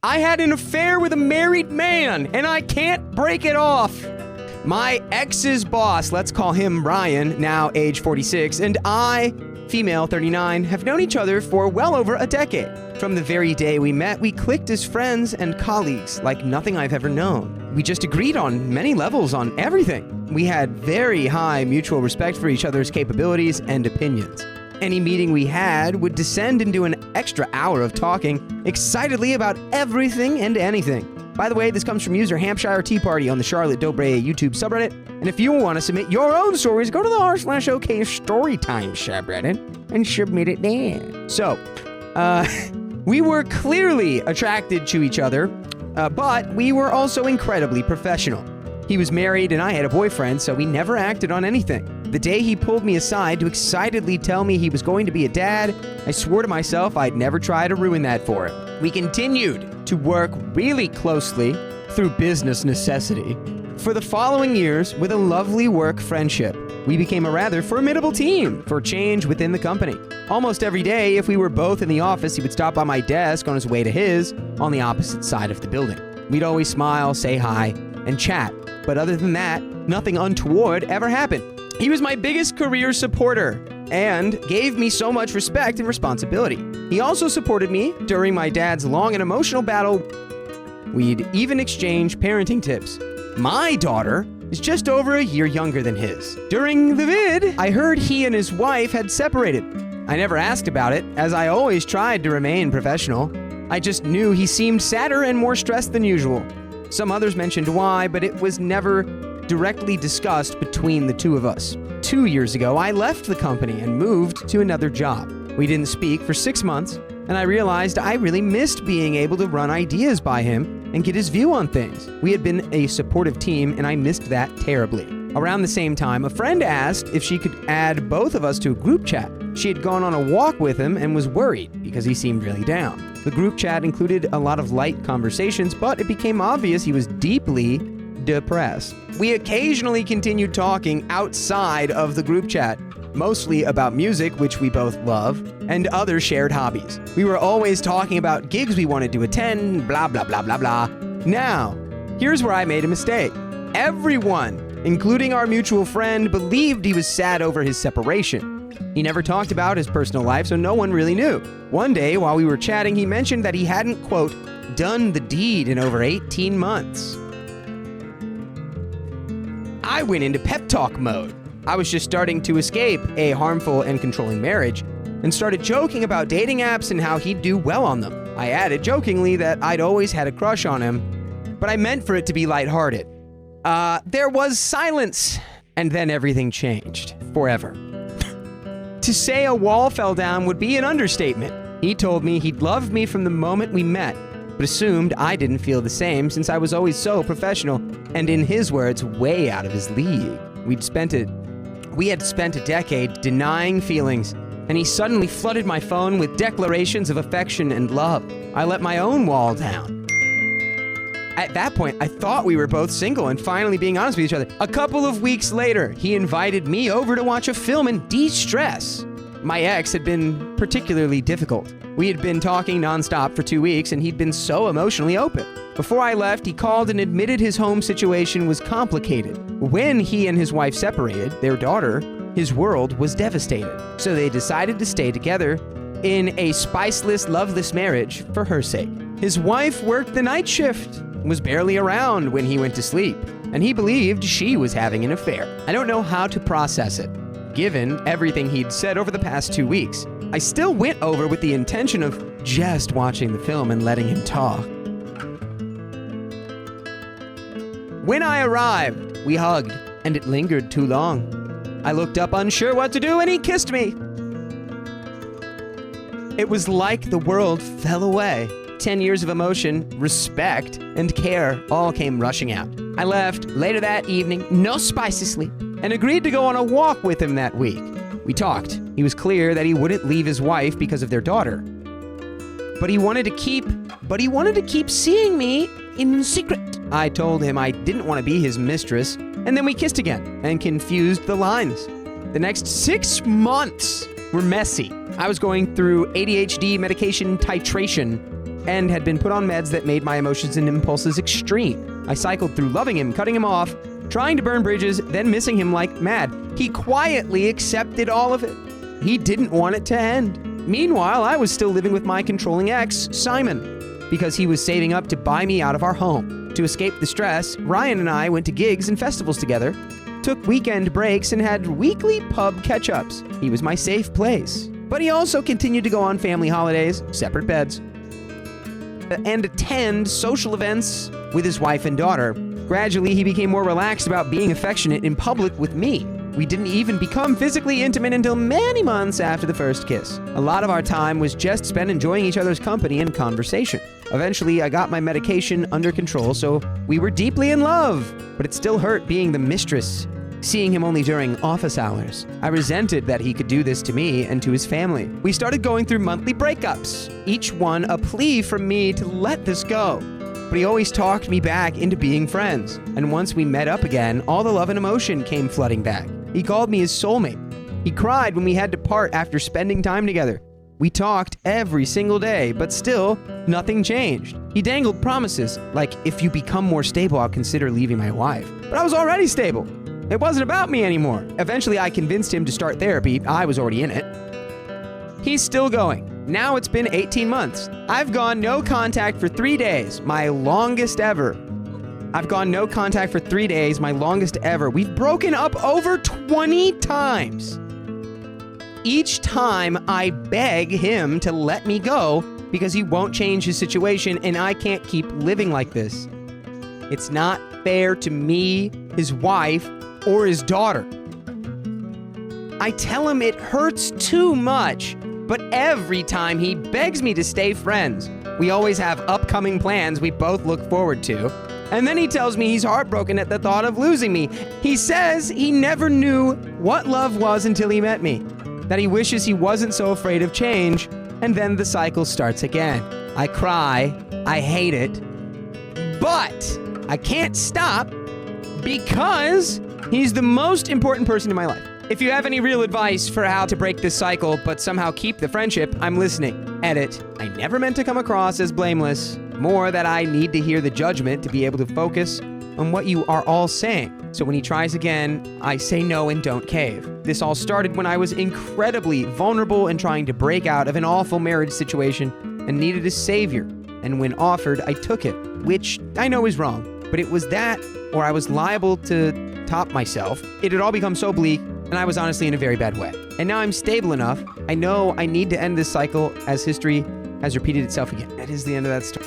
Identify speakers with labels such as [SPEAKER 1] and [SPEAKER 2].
[SPEAKER 1] I had an affair with a married man, and I can't break it off. My ex's boss, let's call him Ryan, now age 46, and I, female 39, have known each other for well over a decade. From the very day we met, we clicked as friends and colleagues like nothing I've ever known. We just agreed on many levels on everything. We had very high mutual respect for each other's capabilities and opinions. Any meeting we had would descend into an extra hour of talking excitedly about everything and anything. By the way, this comes from user Hampshire Tea Party on the Charlotte Dobre YouTube subreddit. And if you want to submit your own stories, go to the r/OK Storytime subreddit and submit it there. So, we were clearly attracted to each other, but we were also incredibly professional. He was married and I had a boyfriend, so we never acted on anything. The day he pulled me aside to excitedly tell me he was going to be a dad, I swore to myself I'd never try to ruin that for him. We continued to work really closely through business necessity for the following years with a lovely work friendship. We became a rather formidable team for change within the company. Almost every day, if we were both in the office, he would stop by my desk on his way to his on the opposite side of the building. We'd always smile, say hi, and chat. But other than that, nothing untoward ever happened. He was my biggest career supporter and gave me so much respect and responsibility. He also supported me during my dad's long and emotional battle. We'd even exchange parenting tips. My daughter is just over a year younger than his. During the vid, I heard he and his wife had separated. I never asked about it, as I always tried to remain professional. I just knew he seemed sadder and more stressed than usual. Some others mentioned why, but it was never directly discussed between the two of us. 2 years ago, I left the company and moved to another job. We didn't speak for 6 months, and I realized I really missed being able to run ideas by him and get his view on things. We had been a supportive team, and I missed that terribly. Around the same time, a friend asked if she could add both of us to a group chat. She had gone on a walk with him and was worried because he seemed really down. The group chat included a lot of light conversations, but it became obvious he was deeply depressed. We occasionally continued talking outside of the group chat, mostly about music, which we both love, and other shared hobbies. We were always talking about gigs we wanted to attend, blah, blah, blah, blah, blah. Now, here's where I made a mistake. Everyone, including our mutual friend, believed he was sad over his separation. He never talked about his personal life, so no one really knew. One day, while we were chatting, he mentioned that he hadn't, quote, done the deed in over 18 months. I went into pep talk mode. I was just starting to escape a harmful and controlling marriage and started joking about dating apps and how he'd do well on them. I added jokingly that I'd always had a crush on him, but I meant for it to be lighthearted. There was silence, and then everything changed forever. To say a wall fell down would be an understatement. He told me he'd loved me from the moment we met, but assumed I didn't feel the same since I was always so professional and, in his words, way out of his league. We had spent a decade denying feelings, and he suddenly flooded my phone with declarations of affection and love. I let my own wall down. At that point, I thought we were both single and finally being honest with each other. A couple of weeks later, he invited me over to watch a film and de-stress. My ex had been particularly difficult. We had been talking nonstop for 2 weeks, and he'd been so emotionally open. Before I left, he called and admitted his home situation was complicated. When he and his wife separated, their daughter, his world was devastated. So they decided to stay together in a spiceless, loveless marriage for her sake. His wife worked the night shift, was barely around when he went to sleep, and he believed she was having an affair. I don't know how to process it, given everything he'd said over the past 2 weeks. I still went over with the intention of just watching the film and letting him talk. When I arrived, we hugged, and it lingered too long. I looked up unsure what to do, and he kissed me. It was like the world fell away. 10 years of emotion, respect, and care all came rushing out. I left later that evening, no spicy sleep, and agreed to go on a walk with him that week. We talked. He was clear that he wouldn't leave his wife because of their daughter. But he wanted to keep seeing me in secret. I told him I didn't want to be his mistress, and then we kissed again and confused the lines. The next 6 months were messy. I was going through ADHD medication titration and had been put on meds that made my emotions and impulses extreme. I cycled through loving him, cutting him off, trying to burn bridges, then missing him like mad. He quietly accepted all of it. He didn't want it to end. Meanwhile, I was still living with my controlling ex, Simon, because he was saving up to buy me out of our home. To escape the stress, Ryan and I went to gigs and festivals together, took weekend breaks, and had weekly pub catch-ups. He was my safe place. But he also continued to go on family holidays, separate beds, and attend social events with his wife and daughter. Gradually, he became more relaxed about being affectionate in public with me. We didn't even become physically intimate until many months after the first kiss. A lot of our time was just spent enjoying each other's company and conversation. Eventually, I got my medication under control, so we were deeply in love. But it still hurt being the mistress, seeing him only during office hours. I resented that he could do this to me and to his family. We started going through monthly breakups, each one a plea from me to let this go. But he always talked me back into being friends. And once we met up again, all the love and emotion came flooding back. He called me his soulmate. He cried when we had to part after spending time together. We talked every single day, but still, nothing changed. He dangled promises, like, if you become more stable, I'll consider leaving my wife. But I was already stable. It wasn't about me anymore. Eventually, I convinced him to start therapy. I was already in it. He's still going. Now it's been 18 months. I've gone no contact for 3 days, my longest ever. I've gone no contact for 3 days, my longest ever. We've broken up over 20 times. Each time I beg him to let me go because he won't change his situation and I can't keep living like this. It's not fair to me, his wife, or his daughter. I tell him it hurts too much, but every time he begs me to stay friends. We always have upcoming plans we both look forward to. And then he tells me he's heartbroken at the thought of losing me. He says he never knew what love was until he met me, that he wishes he wasn't so afraid of change, and then the cycle starts again. I cry, I hate it, but I can't stop because he's the most important person in my life. If you have any real advice for how to break this cycle but somehow keep the friendship, I'm listening. Edit. I never meant to come across as blameless. More that I need to hear the judgment to be able to focus on what you are all saying. So when he tries again, I say no and don't cave. This all started when I was incredibly vulnerable and trying to break out of an awful marriage situation and needed a savior. And when offered, I took it, which I know is wrong. But it was that, or I was liable to top myself. It had all become so bleak, and I was honestly in a very bad way. And now I'm stable enough. I know I need to end this cycle as history has repeated itself again. That is the end of that story.